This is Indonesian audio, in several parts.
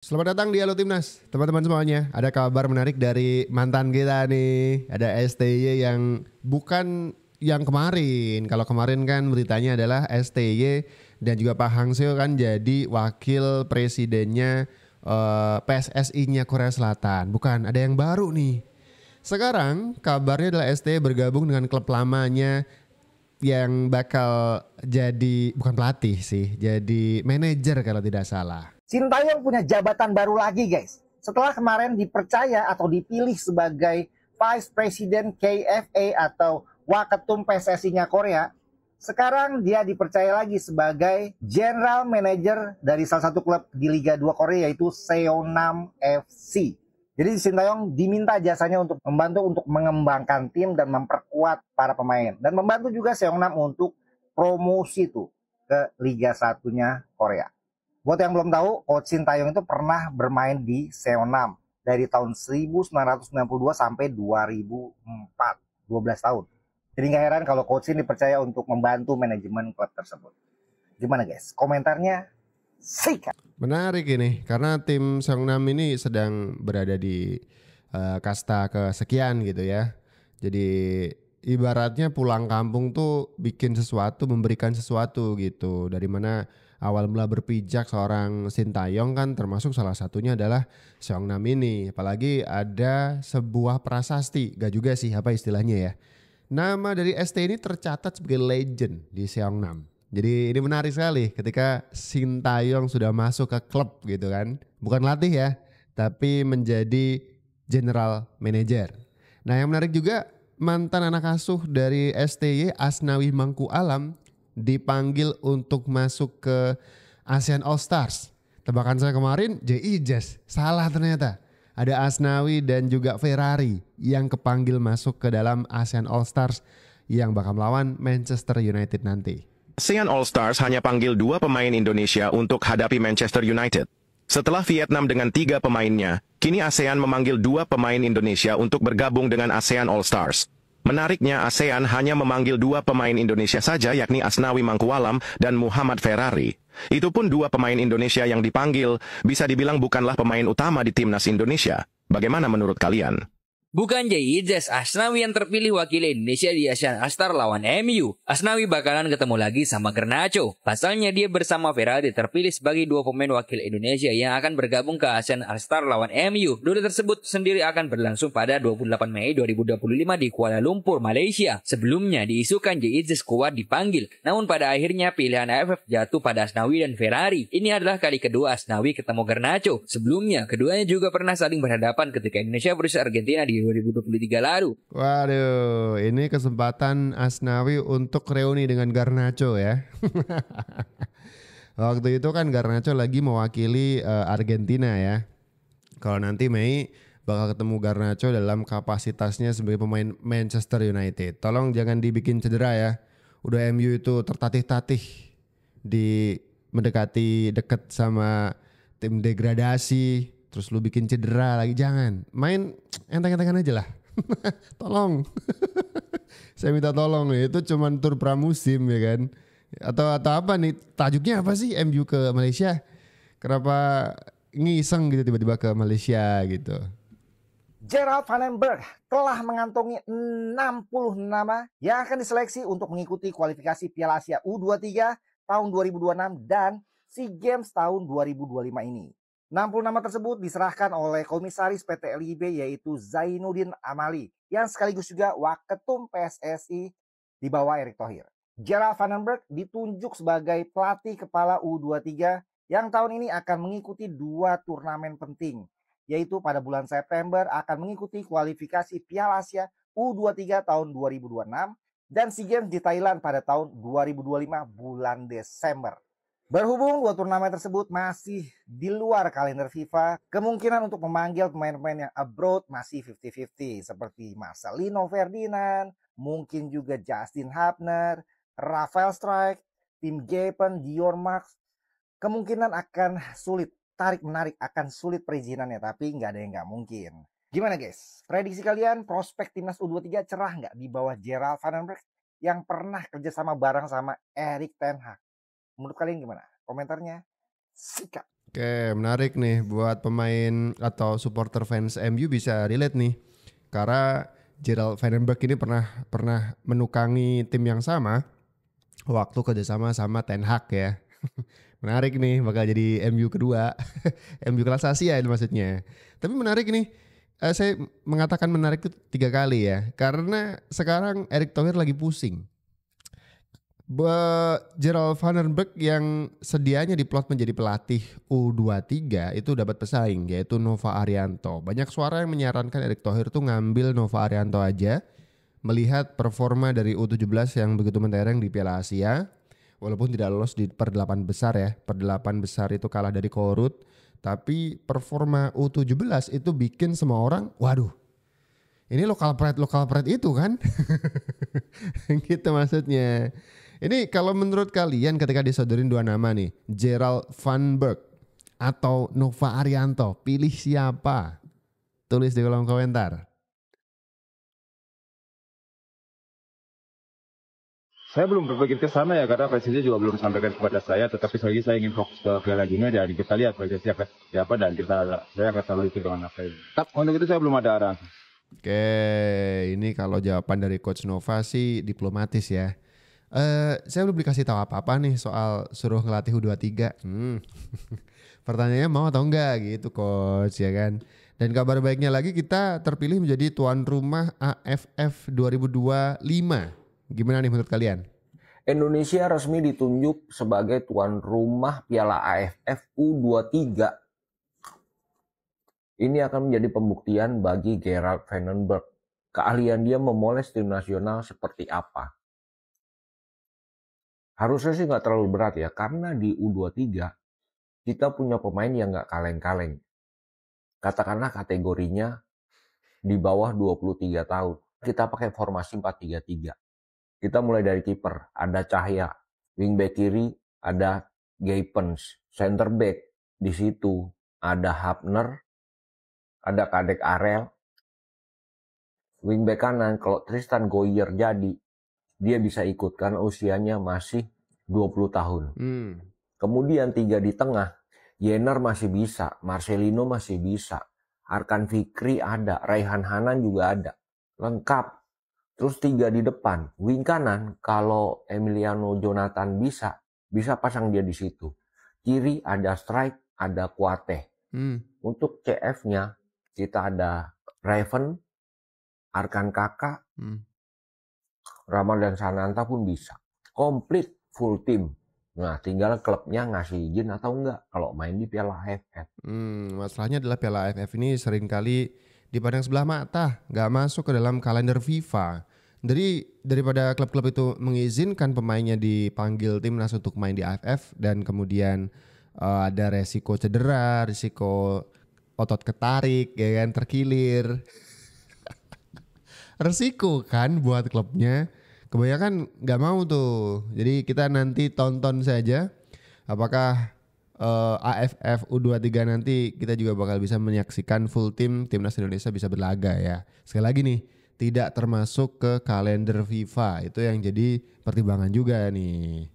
Selamat datang di Halo Timnas, teman-teman semuanya. Ada kabar menarik dari mantan kita nih. Ada STY yang bukan yang kemarin. Kalau kemarin kan beritanya adalah STY dan juga Pak Hang Seo kan jadi wakil presidennya PSSI-nya Korea Selatan. Bukan, ada yang baru nih. Sekarang kabarnya adalah STY bergabung dengan klub lamanya yang bakal jadi, bukan pelatih sih, jadi manajer kalau tidak salah. Sintayong punya jabatan baru lagi, guys. Setelah kemarin dipercaya atau dipilih sebagai Vice President KFA atau Waketum PSSI-nya Korea, sekarang dia dipercaya lagi sebagai General Manager dari salah satu klub di Liga 2 Korea, yaitu Seongnam FC. Jadi Sintayong diminta jasanya untuk membantu untuk mengembangkan tim dan memperkuat para pemain. Dan membantu juga Seongnam untuk promosi tuh ke Liga 1-nya Korea. Buat yang belum tahu, Coach Sintayong itu pernah bermain di Seongnam dari tahun 1992 sampai 2004, 12 tahun. Jadi nggak heran kalau Coach ini dipercaya untuk membantu manajemen klub tersebut. Gimana guys? Komentarnya sikat. Menarik ini, karena tim Seongnam ini sedang berada di kasta kesekian gitu ya. Jadi ibaratnya pulang kampung tuh bikin sesuatu, memberikan sesuatu gitu. Dari mana awal mula berpijak seorang Sintayong kan termasuk salah satunya adalah Seongnam ini. Apalagi ada sebuah prasasti, gak juga sih apa istilahnya ya. Nama dari ST ini tercatat sebagai legend di Seongnam. Jadi ini menarik sekali ketika Sintayong sudah masuk ke klub gitu kan. Bukan latih ya, tapi menjadi general manager. Nah yang menarik juga mantan anak asuh dari STY Asnawi Mangku Alam dipanggil untuk masuk ke ASEAN All Stars. Tebakan saya kemarin JI Jazz, salah ternyata. Ada Asnawi dan juga Ferrari yang kepanggil masuk ke dalam ASEAN All Stars yang bakal melawan Manchester United nanti. ASEAN All Stars hanya panggil 2 pemain Indonesia untuk hadapi Manchester United. Setelah Vietnam dengan 3 pemainnya, kini ASEAN memanggil 2 pemain Indonesia untuk bergabung dengan ASEAN All Stars. Menariknya ASEAN hanya memanggil 2 pemain Indonesia saja, yakni Asnawi Mangku Alam dan Muhammad Ferrari. Itu pun 2 pemain Indonesia yang dipanggil bisa dibilang bukanlah pemain utama di timnas Indonesia. Bagaimana menurut kalian? Bukan JI Jazz, Asnawi yang terpilih wakil Indonesia di ASEAN All-Star lawan MU. Asnawi bakalan ketemu lagi sama Garnacho. Pasalnya dia bersama Ferrari terpilih sebagai 2 pemain wakil Indonesia yang akan bergabung ke ASEAN All-Star lawan MU. Duel tersebut sendiri akan berlangsung pada 28 Mei 2025 di Kuala Lumpur, Malaysia. Sebelumnya diisukan JI Jazz kuat dipanggil, namun pada akhirnya pilihan AFF jatuh pada Asnawi dan Ferrari. Ini adalah kali kedua Asnawi ketemu Garnacho. Sebelumnya, keduanya juga pernah saling berhadapan ketika Indonesia versus Argentina di 2023 lalu. Waduh, ini kesempatan Asnawi untuk reuni dengan Garnacho ya. Waktu itu kan Garnacho lagi mewakili Argentina ya. Kalau nanti Mei bakal ketemu Garnacho dalam kapasitasnya sebagai pemain Manchester United. Tolong jangan dibikin cedera ya. Udah MU itu tertatih-tatih di mendekati deket sama tim degradasi. Terus lu bikin cedera lagi, jangan. Main enteng-entengan aja lah. Tolong. Saya minta tolong nih, itu cuman tur pramusim ya kan. Atau apa nih, tajuknya apa sih MU ke Malaysia? Kenapa ngiseng gitu tiba-tiba ke Malaysia gitu. Gerald Vandenberg telah mengantongi 60 nama yang akan diseleksi untuk mengikuti kualifikasi Piala Asia U23 tahun 2026 dan SEA Games tahun 2025 ini. 60 nama tersebut diserahkan oleh Komisaris PT LIB yaitu Zainuddin Amali yang sekaligus juga Waketum PSSI di bawah Erick Thohir. Gerald Vandenberg ditunjuk sebagai pelatih kepala U23 yang tahun ini akan mengikuti 2 turnamen penting, yaitu pada bulan September akan mengikuti kualifikasi Piala Asia U23 tahun 2026 dan SEA Games di Thailand pada tahun 2025 bulan Desember. Berhubung 2 turnamen tersebut masih di luar kalender FIFA, kemungkinan untuk memanggil pemain-pemain yang abroad masih 50-50 seperti Marcelino Ferdinand, mungkin juga Justin Hapner, Rafael Strijk, Tim Gapen, Dior Max. Kemungkinan akan sulit, tarik-menarik akan sulit perizinannya, tapi nggak ada yang nggak mungkin. Gimana guys? Prediksi kalian prospek timnas U23 cerah nggak di bawah Gerald Vandenberg yang pernah kerjasama bareng sama Erik ten Hag? Menurut kalian gimana? Komentarnya sikat. Oke, menarik nih buat pemain atau supporter fans MU bisa relate nih. Karena Gerald Van den Berg ini pernah menukangi tim yang sama waktu kerjasama sama Ten Hag ya. Menarik nih, bakal jadi MU kedua. MU kelas Asia itu maksudnya. Tapi menarik nih, saya mengatakan menarik itu 3 kali ya. Karena sekarang Erick Thohir lagi pusing. Gerald Van den Berg yang sedianya diplot menjadi pelatih U23 itu dapat pesaing yaitu Nova Arianto. Banyak suara yang menyarankan Erick Thohir tuh ngambil Nova Arianto aja melihat performa dari U17 yang begitu mentereng di Piala Asia. Walaupun tidak lolos di per 8 besar ya. Per 8 besar itu kalah dari Korut. Tapi performa U17 itu bikin semua orang, waduh, ini lokal pride itu kan. Gitu maksudnya. Ini kalau menurut kalian ketika disodorin 2 nama nih, Gerald Van Berg atau Nova Arianto, pilih siapa? Tulis di kolom komentar. Saya belum berpikir ke sana ya karena presiden juga belum sampaikan kepada saya. Tetapi sekali lagi saya ingin fokus ke Piala Dunia dan kita lihat presiden siapa dan saya akan selalu itu dengan apa ini. Untuk itu saya belum ada arahan. Oke, ini kalau jawaban dari Coach Nova sih diplomatis ya. Saya belum dikasih tahu apa-apa nih soal suruh ngelatih U23. Pertanyaannya mau atau enggak gitu Coach ya kan. Dan kabar baiknya lagi kita terpilih menjadi tuan rumah AFF 2025. Gimana nih menurut kalian? Indonesia resmi ditunjuk sebagai tuan rumah Piala AFF U23. Ini akan menjadi pembuktian bagi Gerald Van den Berg. Keahlian dia memoles tim nasional seperti apa. Harusnya sih nggak terlalu berat ya, karena di U23 kita punya pemain yang nggak kaleng-kaleng. Katakanlah kategorinya di bawah 23 tahun. Kita pakai formasi 4-3-3. Kita mulai dari kiper, ada Cahya. Wingback kiri ada Gaypens. Center back di situ ada Hapner, ada Kadek Arel. Wingback kanan kalau Tristan Goyer jadi, dia bisa ikut karena usianya masih 20 tahun. Kemudian 3 di tengah, Yener masih bisa, Marcelino masih bisa, Arkan Fikri ada, Raihan Hanan juga ada. Lengkap. Terus 3 di depan, wing kanan kalau Emiliano Jonathan bisa pasang dia di situ. Kiri ada Strike, ada Kuate. Untuk CF-nya kita ada Raven, Arkan Kakak, Ramadan Sananta pun bisa. Komplit full tim. Nah tinggal klubnya ngasih izin atau enggak kalau main di Piala AFF. Masalahnya adalah Piala AFF ini seringkali dipandang sebelah mata. Gak masuk ke dalam kalender FIFA. Daripada klub-klub itu mengizinkan pemainnya dipanggil timnas untuk main di AFF. Dan kemudian ada resiko cedera, resiko otot ketarik, ya kan, terkilir. Resiko kan buat klubnya. Kebanyakan gak mau tuh. Jadi kita nanti tonton saja apakah AFF U23 nanti kita juga bakal bisa menyaksikan full tim timnas Indonesia bisa berlaga ya. Sekali lagi nih, tidak termasuk ke kalender FIFA. Itu yang jadi pertimbangan juga nih.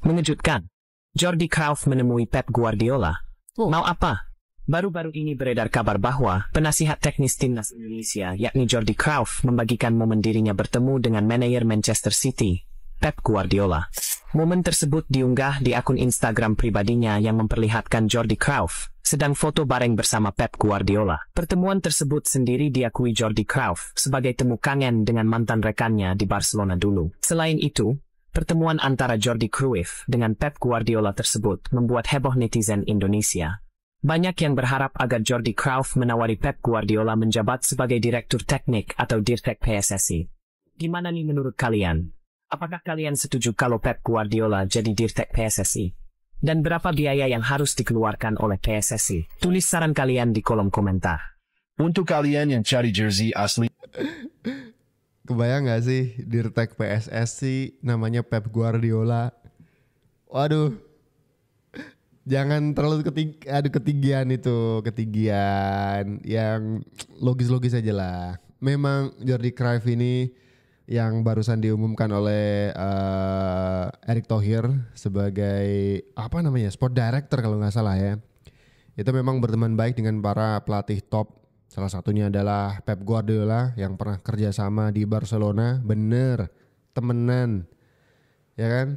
Mengejutkan. Jordi Cruyff menemui Pep Guardiola. Mau apa? Baru-baru ini beredar kabar bahwa penasihat teknis timnas Indonesia yakni Jordi Cruyff membagikan momen dirinya bertemu dengan manajer Manchester City, Pep Guardiola. Momen tersebut diunggah di akun Instagram pribadinya yang memperlihatkan Jordi Cruyff sedang foto bareng bersama Pep Guardiola. Pertemuan tersebut sendiri diakui Jordi Cruyff sebagai temu kangen dengan mantan rekannya di Barcelona dulu. Selain itu, pertemuan antara Jordi Cruyff dengan Pep Guardiola tersebut membuat heboh netizen Indonesia. Banyak yang berharap agar Jordi Cruyff menawari Pep Guardiola menjabat sebagai direktur teknik atau Dirtek PSSI. Gimana nih menurut kalian? Apakah kalian setuju kalau Pep Guardiola jadi Dirtek PSSI? Dan berapa biaya yang harus dikeluarkan oleh PSSI? Tulis saran kalian di kolom komentar. Untuk kalian yang cari jersey asli. Kebayang gak sih Dirtek PSSI namanya Pep Guardiola? Waduh. Jangan terlalu ketinggian yang logis-logis aja lah. Memang Jordi Cruyff ini yang barusan diumumkan oleh Erick Thohir sebagai sport director kalau nggak salah ya. itu memang berteman baik dengan para pelatih top. Salah satunya adalah Pep Guardiola yang pernah kerja sama di Barcelona. Bener, temenan, ya kan?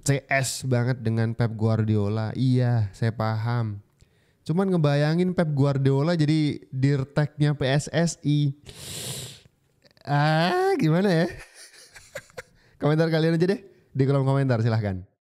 CS banget dengan Pep Guardiola. Iya, saya paham. Cuman ngebayangin Pep Guardiola jadi dirteknya PSSI. Gimana ya? Komentar kalian aja deh di kolom komentar, silahkan.